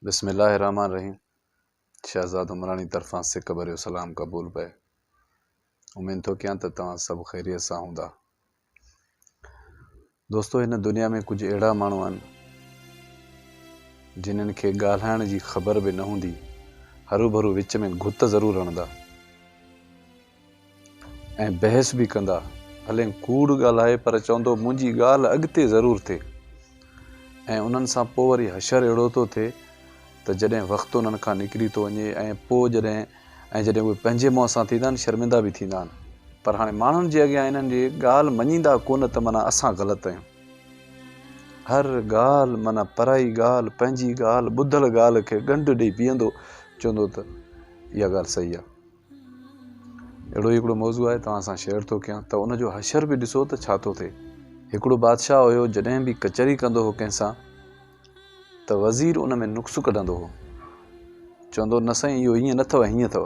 बिस्मिल्लाहिर्रहमानिर्रहीम। शहज़ाद उमरानी तरफ़ां सिक भरियो सलाम क़बूल पए। उम्मीद थो कयां त तव्हां सभु ख़ैरियत सां हूंदा। दोस्तो, हिन दुनिया में कुछ अहिड़ा माण्हू आहिनि जिन्हनि खे ॻाल्हाइण जी ख़बर बि न हूंदी, हरू भरू विच में घुत ज़रूरु हणंदा ऐं बहस बि कंदा। भले कूड़ ॻाल्हाए पर चवंदो मुंहिंजी ॻाल्हि अॻिते ज़रूरु थिए। ऐं उन्हनि सां पोइ वरी हशर अहिड़ो थो थिए त जॾहिं वक़्तु उन्हनि खां निकिरी थो वञे ऐं पोइ जॾहिं उहे पंहिंजे मुंहं सां थींदा आहिनि, शर्मिंदा बि थींदा आहिनि। पर हाणे माण्हुनि जे अॻियां इन्हनि जी ॻाल्हि मञींदा कोन त माना असां ग़लति आहियूं। हर ॻाल्हि माना पराई ॻाल्हि, पंहिंजी ॻाल्हि, ॿुधल ॻाल्हि खे गंढ ॾेई बीहंदो, चवंदो त इहा ॻाल्हि सही आहे। अहिड़ो हिकिड़ो मौज़ू आहे, तव्हां सां शेयर थो कयां त उनजो हशर बि ॾिसो त छा थो थिए। हिकिड़ो बादशाह हुयो, जॾहिं बि कचहरी कंदो हो कंहिंसां त वज़ीर उन में नुक्स कढंदो हो, चवंदो न साईं इहो ईअं न अथव, हीअं अथव।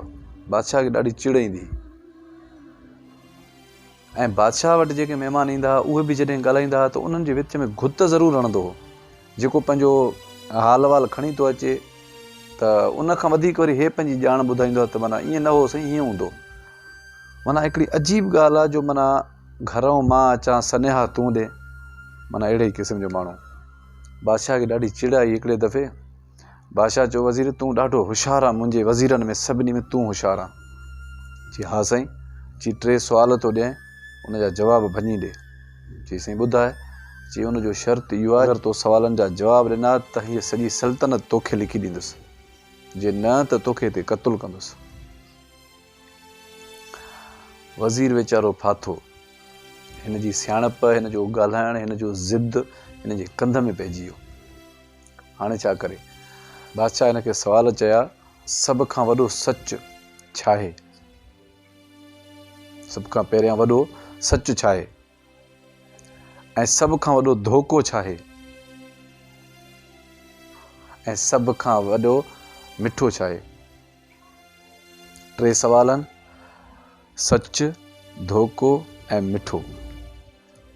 बादशाह खे ॾाढी चिड़ ईंदी। ऐं बादशाह वटि जेके महिमान ईंदा उहे बि जॾहिं ॻाल्हाईंदा त उन्हनि जे विच में घुत ज़रूरु हणंदो हो। जेको पंहिंजो हाल वाल खणी थो अचे त उन खां वधीक वरी हे पंहिंजी ॼाण ॿुधाईंदो आहे त माना ईअं न हो साईं, हीअं हूंदो। माना हिकिड़ी अजीब ॻाल्हि आहे जो माना घरों मां अचां सनेहा तूं ॾे, माना अहिड़े ई क़िस्म जो माण्हू। बादशाह खे ॾाढी चिड़ आई हिकिड़े दफ़े। बादशाह चयो वज़ीर तूं ॾाढो होशियारु आहे, मुंहिंजे वज़ीरनि में सभिनी में तूं होशियारु आहे। चई हा साईं। चई 3 सुवाल थो ॾियएं, उनजा जवाब भञी ॾे। चई साईं ॿुधाए। चई उनजो शर्त इहो आहे, अगरि तो सवालनि जा जवाब ॾिना त हीअ सॼी सल्तनत तोखे लिखी ॾींदुसि, जे न त तोखे हिते क़तलु कंदुसि। वज़ीर वीचारो फाथो। हिन जी सियाणप, हिन जो ॻाल्हाइण, हिन जो ज़िद हिन जे कंध में पइजी वियो। हाणे छा करे? बादशाह हिन खे सवाल चया, सभ खां वॾो सच छा आहे? सभ खां पहिरियां वॾो सच छा आहे? ऐं सभ खां वॾो धोखो छा आहे? ऐं सभ खां वॾो मिठो छा आहे? 3 सवाल आहिनि, सच, धोखो ऐं मिठो।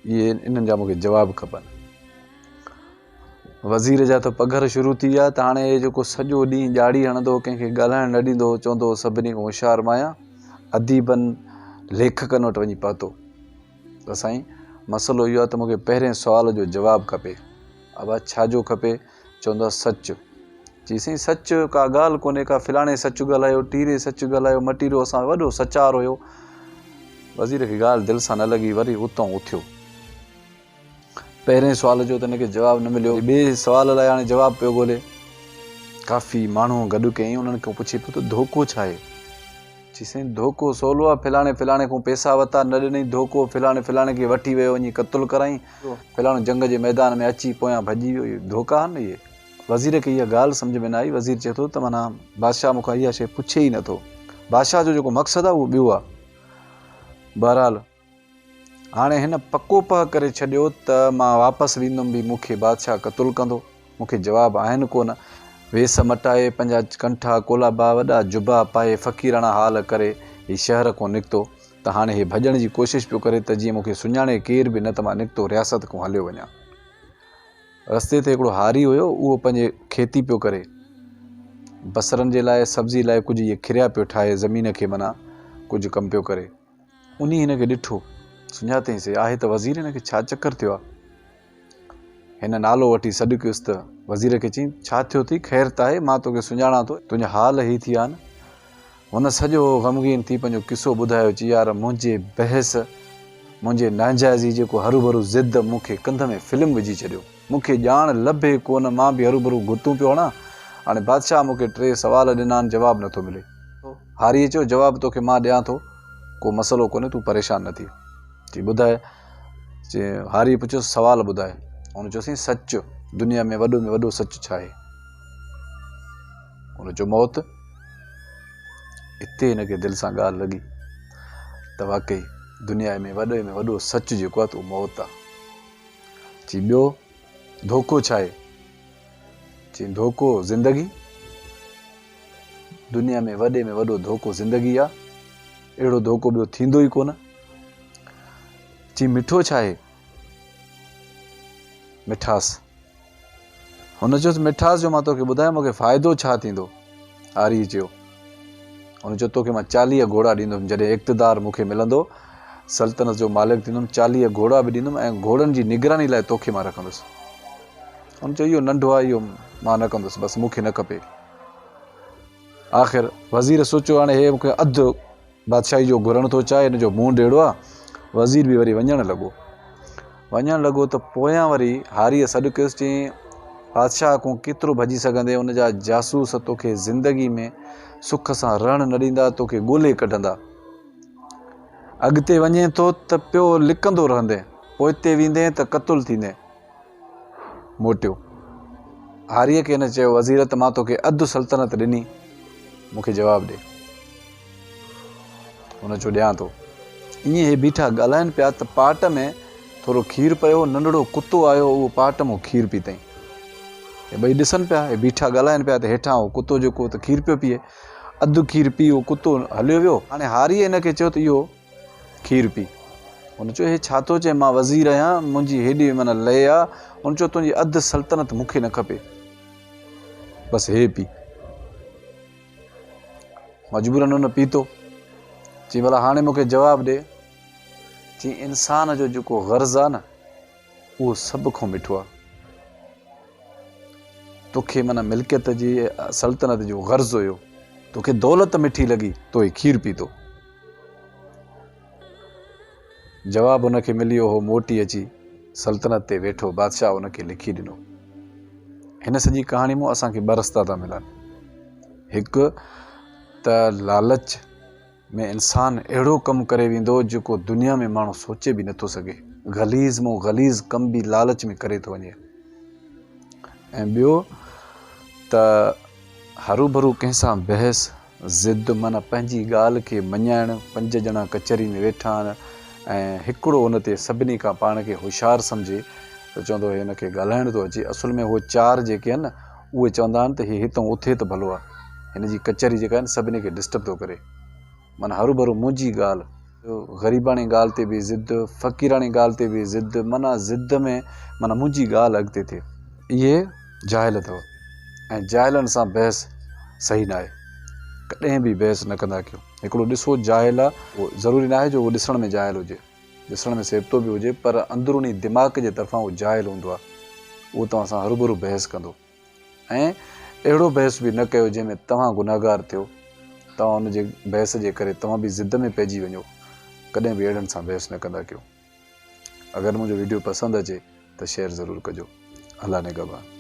इहे इन्हनि जा मूंखे जवाब खपनि। वज़ीर जा त पघर शुरू थी विया त हाणे जेको सॼो ॾींहुं ॼाड़ी हणंदो, कंहिंखे ॻाल्हाइण न ॾींदो, चवंदो सभिनी खां होशियारु मां आहियां, अदीबनि लेखकनि वटि वञी पहुतो त साईं मसइलो इहो आहे त मूंखे पहिरें सुवाल जो जवाबु खपे। अब छा जो खपे? चवंदो आहे सच। चई साईं सच का ॻाल्हि कोन्हे का, फिलाणे सच ॻाल्हायो, टीरे सच ॻाल्हायो, मटीरो असां वॾो सचार हुयो। वज़ीर खे ॻाल्हि दिलि सां न लॻी, वरी उतां उथियो। पहिरें सुवाल जो त हिनखे जवाबु न मिलियो, ॿिए सुवाल लाइ हाणे जवाबु पियो ॻोल्हे। काफ़ी माण्हू गॾु कयईं, उन्हनि खां पुछे पियो त धोखो छा आहे? चई साईं धोखो सवलो आहे, फिलाणे खां पैसा वरिता, न ॾिनई धोखो, फिलाणे खे वठी वियो, वञी क़तलु कराई, फिलाणो जंग जे मैदान में अची पोयां भॼी वियो। इहे धोखा आहिनि इहे। वज़ीर खे इहा ॻाल्हि सम्झ में न आई। वज़ीर चए थो त माना बादशाह मूंखां इहा शइ पुछे ई नथो। बादशाह जो जेको मक़सदु आहे उहो ॿियो आहे। बहरहाल हाणे हिन पको पह करे छॾियो त मां वापसि वेंदुमि बि मूंखे बादशाह क़तलु कंदो, मूंखे जवाबु आहिनि कोन। वेस मटाए, पंहिंजा कंठा कोलाबा, वॾा जुबा पाए, फ़क़ीराणा हाल करे हीउ शहर खां निकितो त हाणे हे भॼण जी कोशिशि पियो करे त जीअं मूंखे सुञाणे केर बि न त मां निकितो रियासत खां हलियो वञा। रस्ते ते हिकिड़ो हारी हुयो, उहो पंहिंजे खेती पियो करे, बसरनि जे लाइ, सब्ज़ी लाइ कुझु इहे खिरिया पियो ठाहे, ज़मीन खे माना कुझु कमु पियो करे। उन हिन खे ॾिठो, सुञातईंसि आहे त वज़ीर, हिन खे छा चकर थियो आहे? हिन नालो वठी सॾु कयुसि त वज़ीर खे चई छा थियो अथई? ख़ैर त आहे, मां तोखे सुञाणा थो, तुंहिंजा हाल ई थी विया न। हुन सॼो ग़मगीन थी पंहिंजो किसो ॿुधायो। चई यार मुंहिंजे बहस, मुंहिंजे नाजाइज़ी जेको हरू भरू ज़िद मूंखे कंध में फिल्म विझी छॾियो। मूंखे ॼाण लभे कोन, मां बि हरू भरू गुतूं पियो हणां। हाणे बादशाह मूंखे 3 सवाल ॾिना आहिनि, जवाबु नथो मिले। हारीअ चयो जवाबु तोखे मां ॾियां थो, को मसइलो कोन्हे, तूं परेशान न थी। चई ॿुधाए। चई हारी पुछियो सवाल ॿुधाए। हुन चयोसीं सच, दुनिया में वॾो सच छा आहे? हुन चयो मौत। हिते हिनखे दिलि सां ॻाल्हि लॻी त वाकई दुनिया में वॾो सच जेको आहे त उहो मौत आहे। चई ॿियो धोखो छा आहे? चई धोखो ज़िंदगी। दुनिया में वॾो धोखो ज़िंदगी आहे, अहिड़ो धोखो ॿियो थींदो ई कोन। चई मिठो छा आहे? मिठास। हुन चयोसि मिठास जो मां तोखे ॿुधायां मूंखे फ़ाइदो छा थींदो। हारी चयो, हुन चयो तोखे मां 40 घोड़ा ॾींदुमि, जॾहिं इक़्तिदार मूंखे मिलंदो, सल्तनत जो मालिक थींदुमि, 40 घोड़ा बि ॾींदुमि ऐं घोड़नि जी निगरानी लाइ तोखे मां रखंदुसि। हुन चयो इहो नंढो आहे, इहो मां न कंदुसि, बसि मूंखे न खपे। आख़िर वज़ीर सोचियो हाणे हे मूंखे अधु बादशाही जो घुरण थो चाहे, हिन जो मुंहुं ॾेड़ो आहे। वज़ीर बि वरी वञणु लॻो त पोयां वरी हारीअ सॾु कयोसि, चई बादशाह खां केतिरो भॼी सघंदे, हुन जा जासूस तोखे ज़िंदगी में सुख सां रहणु न ॾींदा, तोखे ॻोल्हे कढंदा। अॻिते वञे थो त पियो लिकंदो रहंदे, पोइते वेंदे त क़तुलु थींदे। मोटियो हारीअ खे हिन चयो, वज़ीर त मां तोखे अधु सल्तनत ॾिनी, मूंखे जवाबु ॾे। हुन चयो ॾियां थो। ईअं हे बीठा ॻाल्हाइनि पिया त पाट में थोरो खीरु पियो, नंढड़ो कुतो आयो, उहो पाट मां खीरु पीतईं। हे ॿई ॾिसनि पिया, हे बीठा ॻाल्हाइनि पिया त हेठां उहो कुतो जेको त खीरु पियो पीए, अधु खीरु पी उहो कुतो हलियो वियो। हाणे हारीअ हिनखे चयो त इहो खीरु पी। हुन चयो हे छा थो चए, मां वज़ीर आहियां, मुंहिंजी हेॾी माना लय आहे। हुन चयो तुंहिंजी अधु सल्तनत मूंखे न खपे, बसि हे पी। मजबूरन हुन पीतो। चई भला हाणे मूंखे जवाबु ॾे। चई इंसान जो जेको गर्ज़ आहे न, उहो सभ खां मिठो आहे। तोखे माना मिल्कियत जी सल्तनत जो गर्ज़ हुयो, तोखे दौलत मिठी लॻी, तो ही खीरु पीतो। जवाबु हुनखे मिलियो, हो मोटी अची सल्तनत ते वेठो, बादशाह हुनखे लिखी ॾिनो। हिन सॼी कहाणी मां असांखे 2 रस्ता था मिलनि। हिकु त लालच में इंसानु अहिड़ो कमु करे वेंदो जेको दुनिया में माण्हू सोचे बि नथो सघे। गलीज़ मां गलीज़ कम बि लालच में करे थो वञे। ऐं ॿियो त हरू भरू कंहिंसां बहस ज़िद, माना पंहिंजी ॻाल्हि खे मञाइणु। 5 ॼणा कचहरी में वेठा आहिनि ऐं हिकिड़ो हुन ते सभिनी खां पाण खे होशियारु सम्झे त चवंदो हिन खे ॻाल्हाइण थो अचे। असुल में उहे 4 जेके आहिनि न, उहे चवंदा आहिनि त हे हितां उथे त भलो आहे, हिन जी कचहरी जेका आहिनि सभिनी खे डिस्टर्ब थो करे। माना हरू भरू मुंहिंजी ॻाल्हि, ग़रीबाणी ॻाल्हि ते बि ज़िद, फ़क़ीराणी ॻाल्हि ते बि ज़िद, माना ज़िद में माना मुंहिंजी ॻाल्हि अॻिते थिए। इहे जाहिल अथव ऐं जाहिलनि सां बहस सही न आहे। कॾहिं बि बहस न कंदा कयो। हिकिड़ो ॾिसो जाहिल आहे, उहो ज़रूरी न आहे जो उहो ॾिसण में जाहिल हुजे, ॾिसण में सेबतो बि हुजे, पर अंदरूनी दिमाग़ जे तरफ़ां उहो जाहिल हूंदो आहे। उहो तव्हां सां हरू भरू बहस कंदो ऐं अहिड़ो बहस बि न कयो जंहिंमें तव्हां गुनाहगार थियो, तव्हां हुनजे बहस जे करे तव्हां बि ज़िद में पइजी वञो। कॾहिं बि अहिड़नि सां बहस न कंदा कयो। अगरि मुंहिंजो वीडियो पसंदि अचे त शेयर ज़रूरु कजो। अल्लाह निगहबान।